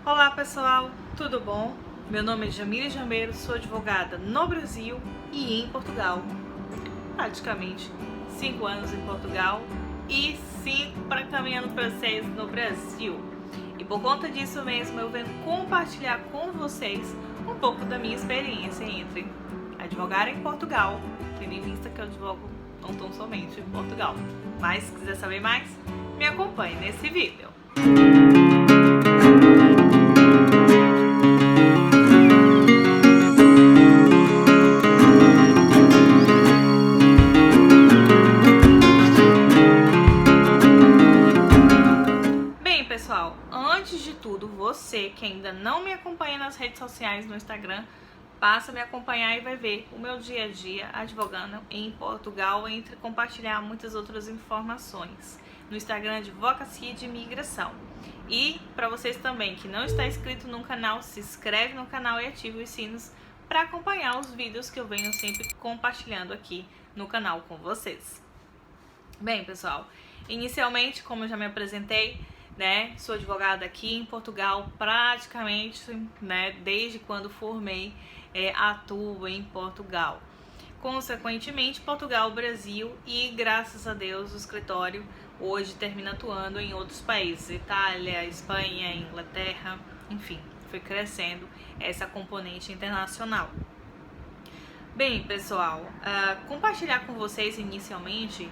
Olá pessoal, tudo bom? Meu nome é Jamile Jameiro, sou advogada no Brasil e em Portugal. Praticamente 5 anos em Portugal e 5 para caminhando para 6 no Brasil. E por conta disso mesmo eu venho compartilhar com vocês um pouco da minha experiência entre advogar em Portugal, tendo em vista que eu advogo não tão somente em Portugal. Mas se quiser saber mais, me acompanhe nesse vídeo. Pessoal, antes de tudo, você que ainda não me acompanha nas redes sociais no Instagram, passa a me acompanhar e vai ver o meu dia a dia advogando em Portugal, entre compartilhar muitas outras informações no Instagram Advocacia de Imigração. E para vocês também que não está inscrito no canal, se inscreve no canal e ativa os sinos para acompanhar os vídeos que eu venho sempre compartilhando aqui no canal com vocês. Bem, pessoal, inicialmente, como eu já me apresentei, sou advogada aqui em Portugal praticamente, desde quando formei, atuo em Portugal. Consequentemente, Portugal, Brasil e, graças a Deus, o escritório hoje termina atuando em outros países, Itália, Espanha, Inglaterra, enfim, foi crescendo essa componente internacional. Bem, pessoal, compartilhar com vocês inicialmente,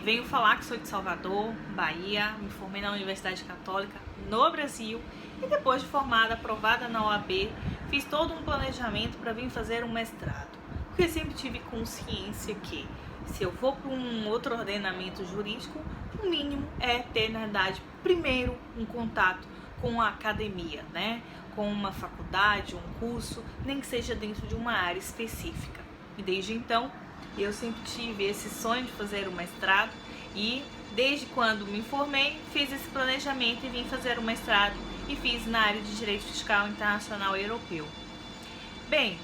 venho falar que sou de Salvador, Bahia, me formei na Universidade Católica no Brasil e depois de formada, aprovada na OAB, fiz todo um planejamento para vir fazer um mestrado, porque sempre tive consciência que se eu for para um outro ordenamento jurídico, o mínimo é ter, na verdade, primeiro um contato com a academia, com uma faculdade, um curso, nem que seja dentro de uma área específica. E desde então, eu sempre tive esse sonho de fazer um mestrado e desde quando me formei, fiz esse planejamento e vim fazer um mestrado e fiz na área de Direito Fiscal Internacional Europeu. Bem,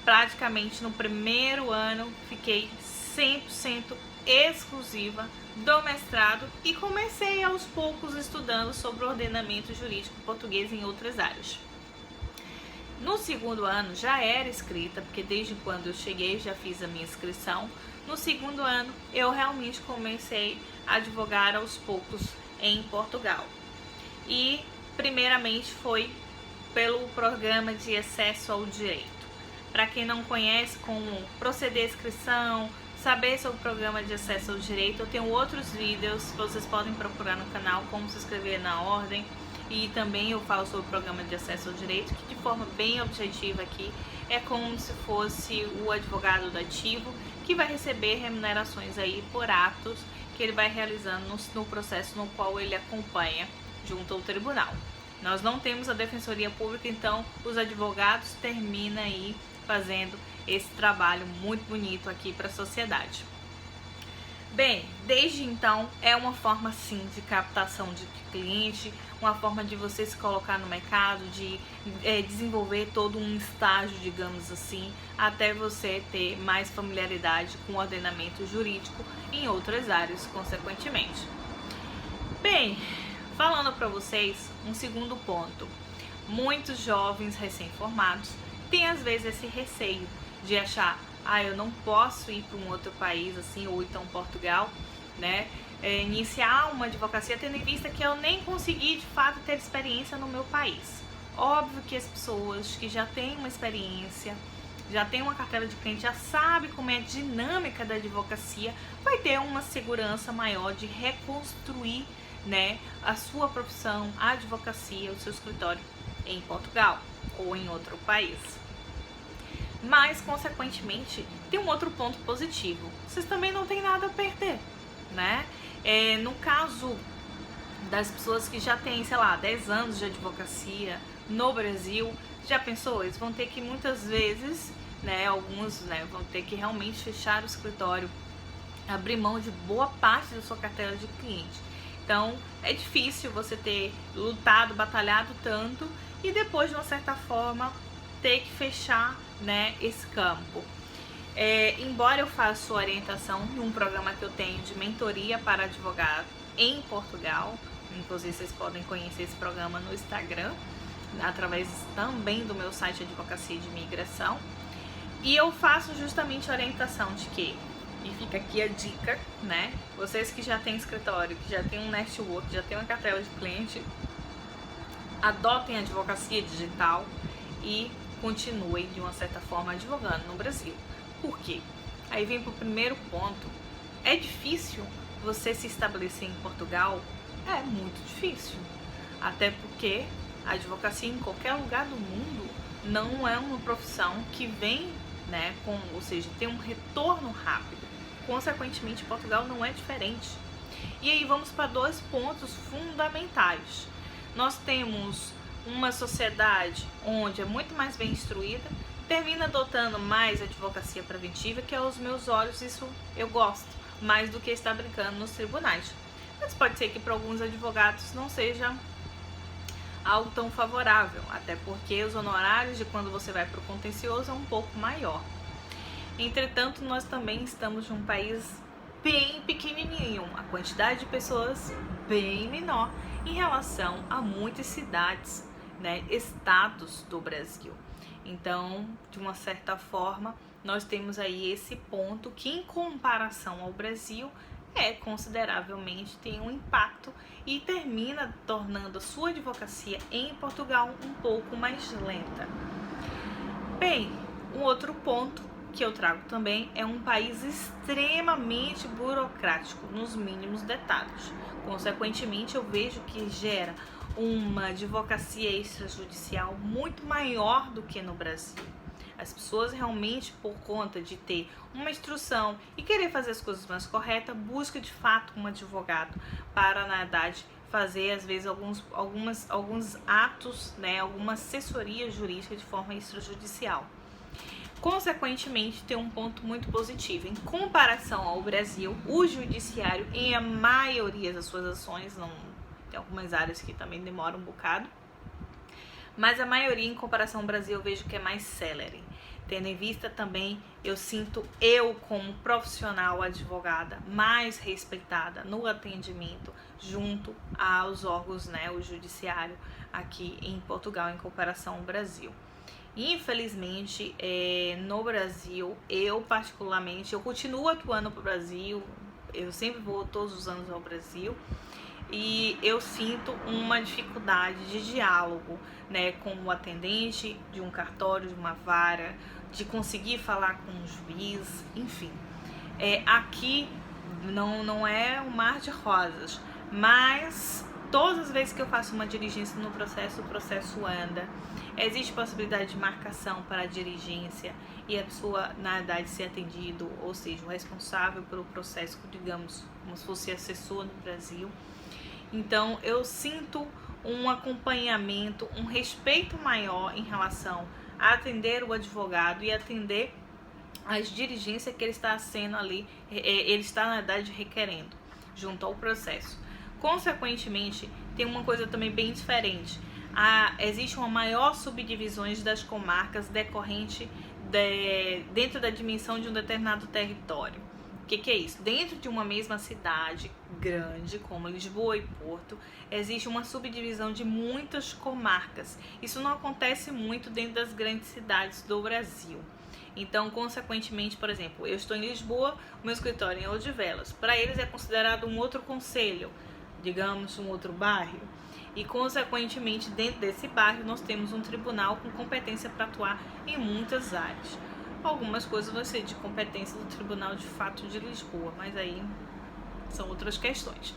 praticamente no primeiro ano fiquei 100% exclusiva do mestrado e comecei aos poucos estudando sobre o ordenamento jurídico português em outras áreas. No segundo ano já era escrita, porque desde quando eu cheguei já fiz a minha inscrição. No segundo ano eu realmente comecei a advogar aos poucos em Portugal. E primeiramente foi pelo programa de acesso ao direito. Para quem não conhece como proceder à inscrição, saber sobre o programa de acesso ao direito, eu tenho outros vídeos que vocês podem procurar no canal, como se inscrever na ordem. E também eu falo sobre o programa de acesso ao direito, que de forma bem objetiva aqui é como se fosse o advogado dativo que vai receber remunerações aí por atos que ele vai realizando no processo no qual ele acompanha junto ao tribunal. Nós não temos a defensoria pública, então os advogados terminam aí fazendo esse trabalho muito bonito aqui para a sociedade. Bem, desde então é uma forma sim de captação de cliente, uma forma de você se colocar no mercado, de desenvolver todo um estágio, digamos assim, até você ter mais familiaridade com o ordenamento jurídico em outras áreas, consequentemente. Bem, falando para vocês um segundo ponto, muitos jovens recém-formados têm às vezes esse receio de achar, eu não posso ir para um outro país assim, ou então Portugal, iniciar uma advocacia tendo em vista que eu nem consegui de fato ter experiência no meu país. Óbvio que as pessoas que já têm uma experiência, já têm uma carteira de cliente, já sabem como é a dinâmica da advocacia, vai ter uma segurança maior de reconstruir, a sua profissão, a advocacia, o seu escritório em Portugal ou em outro país. Mas, consequentemente, tem um outro ponto positivo. Vocês também não têm nada a perder, no caso das pessoas que já têm, 10 anos de advocacia no Brasil, já pensou? Eles vão ter que muitas vezes, alguns, vão ter que realmente fechar o escritório, abrir mão de boa parte da sua carteira de cliente. Então, é difícil você ter lutado, batalhado tanto e depois, de uma certa forma, ter que fechar, esse campo. Embora eu faça orientação em um programa que eu tenho de mentoria para advogado em Portugal, Inclusive vocês podem conhecer esse programa no Instagram, através também do meu site Advocacia de Imigração. E eu faço justamente orientação de que, e fica aqui a dica, né? Vocês que já têm escritório, que já têm um network, já têm uma cartela de cliente, adotem a advocacia digital e continuem, de uma certa forma, advogando no Brasil. Por quê? Aí vem pro primeiro ponto. É difícil você se estabelecer em Portugal? É muito difícil. Até porque a advocacia em qualquer lugar do mundo não é uma profissão que vem, né, ou seja, tem um retorno rápido. Consequentemente, Portugal não é diferente. E aí vamos para dois pontos fundamentais. Nós temos uma sociedade onde é muito mais bem instruída, termina adotando mais advocacia preventiva, que aos meus olhos isso eu gosto, mais do que estar brincando nos tribunais. Mas pode ser que para alguns advogados não seja algo tão favorável, até porque os honorários de quando você vai para o contencioso é um pouco maior. Entretanto, nós também estamos num país bem pequenininho, a quantidade de pessoas bem menor em relação a muitas cidades, né, estados do Brasil. Então, de uma certa forma, nós temos aí esse ponto que, em comparação ao Brasil, consideravelmente tem um impacto e termina tornando a sua advocacia em Portugal um pouco mais lenta. Bem, um outro ponto que eu trago também é um país extremamente burocrático nos mínimos detalhes. Consequentemente, eu vejo que gera uma advocacia extrajudicial muito maior do que no Brasil. As pessoas realmente, por conta de ter uma instrução e querer fazer as coisas mais corretas, buscam de fato um advogado para, na verdade, fazer às vezes alguns atos, né, alguma assessoria jurídica de forma extrajudicial. Consequentemente, tem um ponto muito positivo. Em comparação ao Brasil, o judiciário, em a maioria das suas ações, não tem algumas áreas que também demoram um bocado, mas a maioria, em comparação ao Brasil, eu vejo que é mais célere. Tendo em vista também, eu sinto como profissional advogada mais respeitada no atendimento junto aos órgãos, né, o judiciário aqui em Portugal em comparação ao Brasil. Infelizmente, no Brasil, eu particularmente, eu continuo atuando para o Brasil, eu sempre vou todos os anos ao Brasil, e eu sinto uma dificuldade de diálogo, né, com o atendente de um cartório, de uma vara, de conseguir falar com um juiz, enfim. Aqui não é um mar de rosas, mas todas as vezes que eu faço uma diligência no processo, o processo anda. Existe possibilidade de marcação para a diligência e a pessoa, na verdade, ser atendido, ou seja, o responsável pelo processo, digamos, como se fosse assessor no Brasil. Então, eu sinto um acompanhamento, um respeito maior em relação a atender o advogado e atender as diligências que ele está sendo ali, ele está, na verdade, requerendo, junto ao processo. Consequentemente, tem uma coisa também bem diferente. Existe uma maior subdivisões das comarcas decorrente dentro da dimensão de um determinado território. O que é isso? Dentro de uma mesma cidade grande, como Lisboa e Porto, existe uma subdivisão de muitas comarcas. Isso não acontece muito dentro das grandes cidades do Brasil. Então, consequentemente, por exemplo, eu estou em Lisboa, o meu escritório é em Odivelas. Para eles é considerado um outro concelho, digamos, um outro bairro. E, consequentemente, dentro desse bairro, nós temos um tribunal com competência para atuar em muitas áreas. Algumas coisas vão ser de competência do Tribunal de Fato de Lisboa, mas aí são outras questões.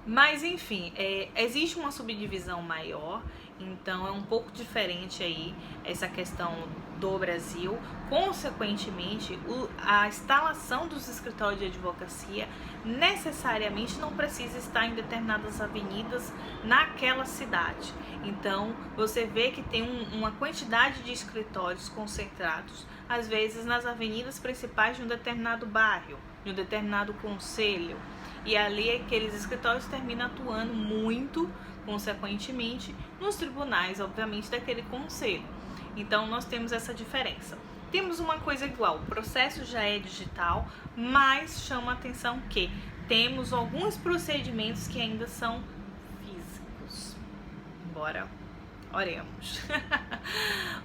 Mas, enfim, existe uma subdivisão maior, então é um pouco diferente aí essa questão do Brasil. Consequentemente, a instalação dos escritórios de advocacia necessariamente não precisa estar em determinadas avenidas naquela cidade. Então, você vê que tem uma quantidade de escritórios concentrados, às vezes nas avenidas principais de um determinado bairro, de um determinado concelho. E ali aqueles escritórios terminam atuando muito, consequentemente, nos tribunais, obviamente, daquele concelho. Então, nós temos essa diferença. Temos uma coisa igual, o processo já é digital, mas chama a atenção que temos alguns procedimentos que ainda são físicos. Bora, oremos.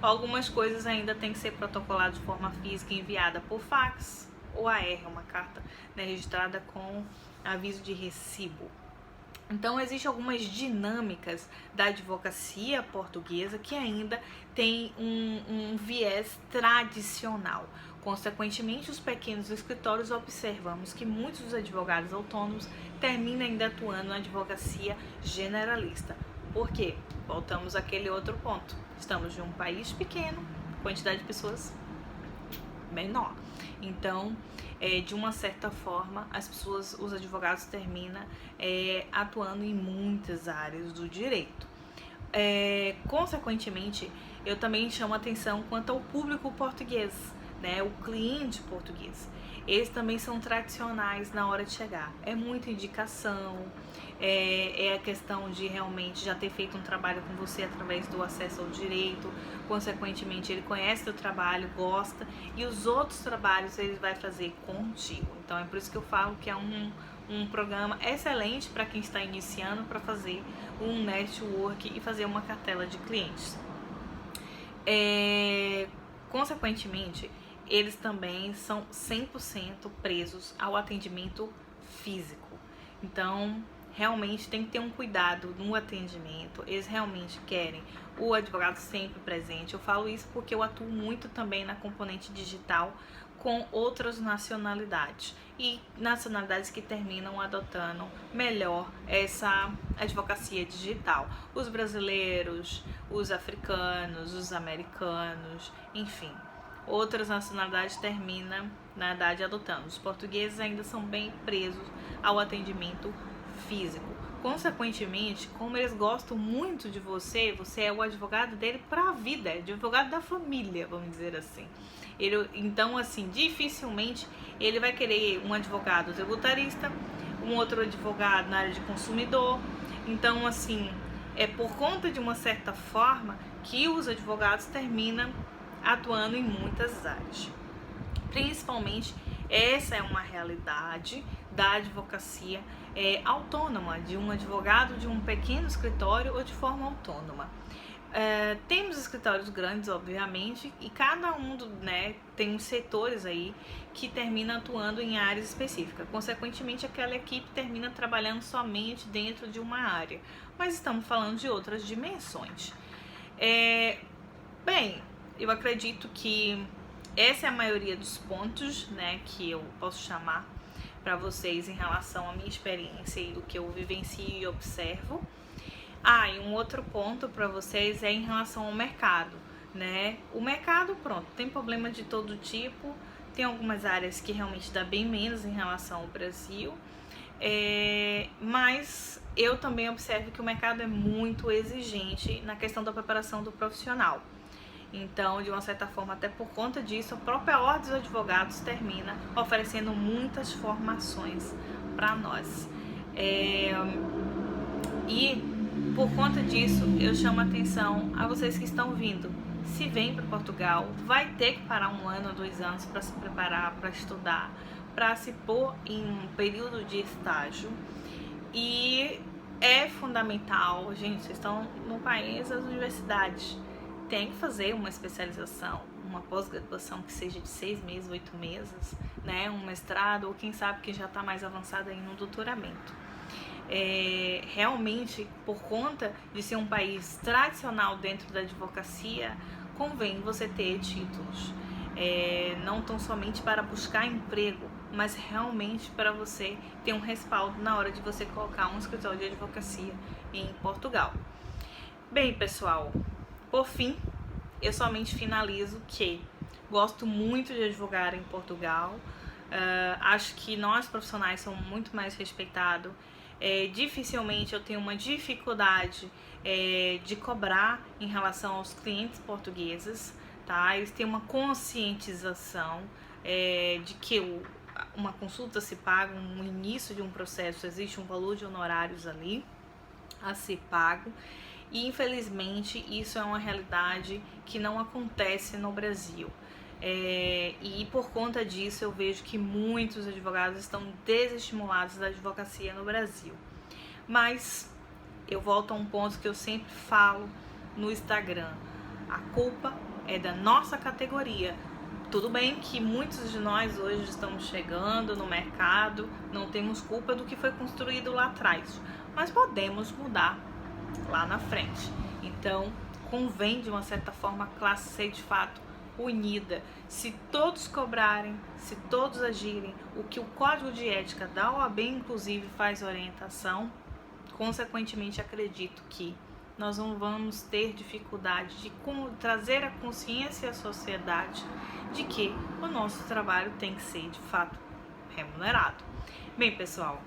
Algumas coisas ainda tem que ser protocoladas de forma física, enviada por fax ou AR, uma carta, né, registrada com aviso de recibo. Então, existem algumas dinâmicas da advocacia portuguesa que ainda tem um viés tradicional. Consequentemente, os pequenos escritórios observamos que muitos dos advogados autônomos terminam ainda atuando na advocacia generalista. Por quê? Voltamos àquele outro ponto. Estamos em um país pequeno, quantidade de pessoas menor. Então, de uma certa forma, os advogados terminam atuando em muitas áreas do direito. Consequentemente, eu também chamo atenção quanto ao público português, né, o cliente português. Eles também são tradicionais na hora de chegar. É muita indicação, é a questão de realmente já ter feito um trabalho com você através do acesso ao direito, consequentemente ele conhece o trabalho, gosta, e os outros trabalhos ele vai fazer contigo. Então é por isso que eu falo que é um programa excelente para quem está iniciando, para fazer um network e fazer uma cartela de clientes. Consequentemente, eles também são 100% presos ao atendimento físico. Então, realmente tem que ter um cuidado no atendimento. Eles realmente querem o advogado sempre presente. Eu falo isso porque eu atuo muito também na componente digital com outras nacionalidades e nacionalidades que terminam adotando melhor essa advocacia digital. Os brasileiros, os africanos, os americanos, enfim, outras nacionalidades terminam, na verdade, adotando. Os portugueses ainda são bem presos ao atendimento físico. Consequentemente, como eles gostam muito de você, você é o advogado dele para a vida, é o advogado da família, vamos dizer assim. Então, assim, dificilmente ele vai querer um advogado tributarista, um outro advogado na área de consumidor. Então, assim, é por conta de uma certa forma que os advogados terminam atuando em muitas áreas. Principalmente, essa é uma realidade da advocacia autônoma, de um advogado de um pequeno escritório ou de forma autônoma. Temos escritórios grandes, obviamente, e cada um tem uns setores aí que termina atuando em áreas específicas. Consequentemente, aquela equipe termina trabalhando somente dentro de uma área, mas estamos falando de outras dimensões. Bem, eu acredito que essa é a maioria dos pontos, né, que eu posso chamar para vocês em relação à minha experiência e do que eu vivencio e observo. E um outro ponto para vocês é em relação ao mercado, né? O mercado, pronto, tem problema de todo tipo, tem algumas áreas que realmente dá bem menos em relação ao Brasil, mas eu também observo que o mercado é muito exigente na questão da preparação do profissional. Então, de uma certa forma, até por conta disso, a própria Ordem dos Advogados termina oferecendo muitas formações para nós. E por conta disso, eu chamo a atenção a vocês que estão vindo. Se vem para Portugal, vai ter que parar 1 ano, 2 anos para se preparar, para estudar, para se pôr em um período de estágio. E é fundamental, gente, vocês estão no país das universidades. Tem que fazer uma especialização, uma pós-graduação que seja de 6 meses, 8 meses, né? Um mestrado, ou quem sabe que já está mais avançado aí no doutoramento. Realmente, por conta de ser um país tradicional dentro da advocacia, convém você ter títulos. Não tão somente para buscar emprego, mas realmente para você ter um respaldo na hora de você colocar um escritório de advocacia em Portugal. Bem, pessoal, por fim, eu somente finalizo que gosto muito de advogar em Portugal. Acho que nós profissionais somos muito mais respeitados. Dificilmente eu tenho uma dificuldade de cobrar em relação aos clientes portugueses, tá? Eles têm uma conscientização de que uma consulta se paga, no início de um processo existe um valor de honorários ali a ser pago. E infelizmente isso é uma realidade que não acontece no Brasil. E por conta disso eu vejo que muitos advogados estão desestimulados da advocacia no Brasil. Mas eu volto a um ponto que eu sempre falo no Instagram: a culpa é da nossa categoria. Tudo bem que muitos de nós hoje estamos chegando no mercado, não temos culpa do que foi construído lá atrás, mas podemos mudar lá na frente. Então, convém de uma certa forma a classe ser de fato unida. Se todos cobrarem, se todos agirem, o que o Código de Ética da OAB inclusive faz orientação, consequentemente acredito que nós não vamos ter dificuldade de trazer a consciência à sociedade de que o nosso trabalho tem que ser de fato remunerado. Bem, pessoal,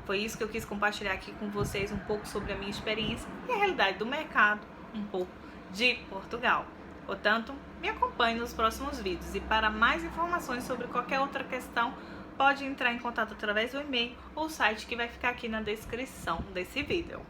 foi isso que eu quis compartilhar aqui com vocês, um pouco sobre a minha experiência e a realidade do mercado, um pouco de Portugal. Portanto, me acompanhe nos próximos vídeos, e para mais informações sobre qualquer outra questão, pode entrar em contato através do e-mail ou site que vai ficar aqui na descrição desse vídeo.